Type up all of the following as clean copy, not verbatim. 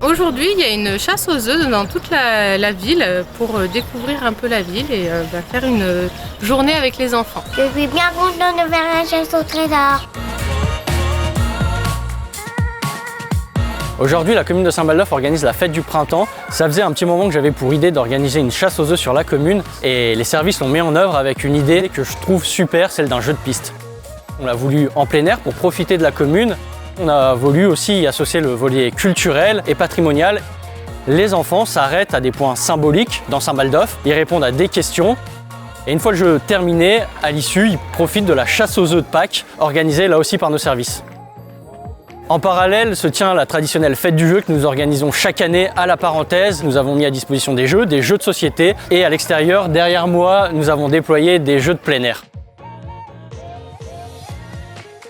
Aujourd'hui, il y a une chasse aux œufs dans toute la ville pour découvrir un peu la ville et faire une journée avec les enfants. Je suis bien contente de faire la chasse au trésor. Aujourd'hui, la commune de Saint-Baldeuf organise la fête du printemps. Ça faisait un petit moment que j'avais pour idée d'organiser une chasse aux œufs sur la commune et les services l'ont mis en œuvre avec une idée que je trouve super, celle d'un jeu de piste. On l'a voulu en plein air pour profiter de la commune. On a voulu aussi y associer le volet culturel et patrimonial. Les enfants s'arrêtent à des points symboliques dans Saint-Baldeuf, ils répondent à des questions. Et une fois le jeu terminé, à l'issue, ils profitent de la chasse aux œufs de Pâques, organisée là aussi par nos services. En parallèle se tient la traditionnelle fête du jeu que nous organisons chaque année à la Parenthèse. Nous avons mis à disposition des jeux de société et à l'extérieur, derrière moi, nous avons déployé des jeux de plein air.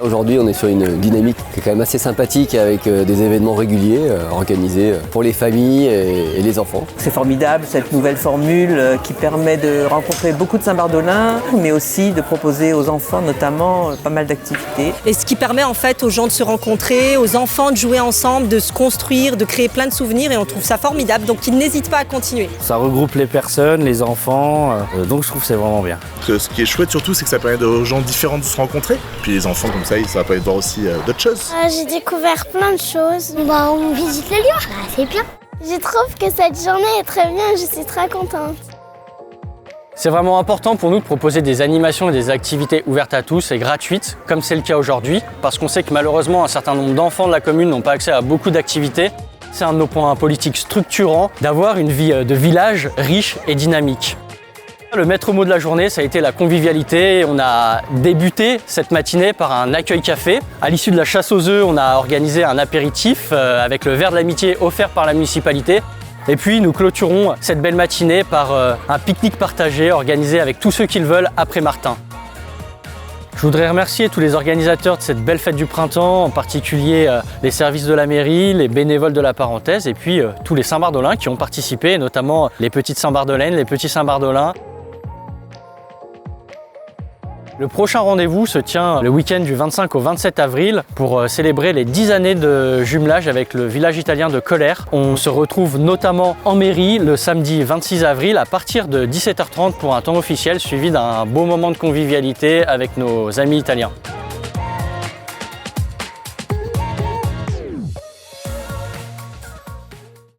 Aujourd'hui, on est sur une dynamique qui est quand même assez sympathique avec des événements réguliers organisés pour les familles et les enfants. C'est formidable cette nouvelle formule qui permet de rencontrer beaucoup de Saint-Bardolins, mais aussi de proposer aux enfants notamment pas mal d'activités. Et ce qui permet en fait aux gens de se rencontrer, aux enfants de jouer ensemble, de se construire, de créer plein de souvenirs et on trouve ça formidable, donc ils n'hésitent pas à continuer. Ça regroupe les personnes, les enfants, donc je trouve que c'est vraiment bien. Ce qui est chouette surtout, c'est que ça permet aux gens différents de se rencontrer. Puis les enfants comme ça va permettre de voir aussi d'autres choses. J'ai découvert plein de choses. On visite le lieu. C'est bien. Je trouve que cette journée est très bien, je suis très contente. C'est vraiment important pour nous de proposer des animations et des activités ouvertes à tous et gratuites, comme c'est le cas aujourd'hui, parce qu'on sait que malheureusement un certain nombre d'enfants de la commune n'ont pas accès à beaucoup d'activités. C'est un de nos points politiques structurants d'avoir une vie de village riche et dynamique. Le maître mot de la journée, ça a été la convivialité. On a débuté cette matinée par un accueil café. À l'issue de la chasse aux œufs, on a organisé un apéritif avec le verre de l'amitié offert par la municipalité. Et puis nous clôturons cette belle matinée par un pique-nique partagé organisé avec tous ceux qui le veulent après Martin. Je voudrais remercier tous les organisateurs de cette belle fête du printemps, en particulier les services de la mairie, les bénévoles de la Parenthèse et puis tous les Saint-Bardolins qui ont participé, notamment les petites Saint-Bardolaines, les petits Saint-Bardolins. Le prochain rendez-vous se tient le week-end du 25 au 27 avril pour célébrer les 10 années de jumelage avec le village italien de Colère. On se retrouve notamment en mairie le samedi 26 avril à partir de 17h30 pour un temps officiel suivi d'un beau moment de convivialité avec nos amis italiens.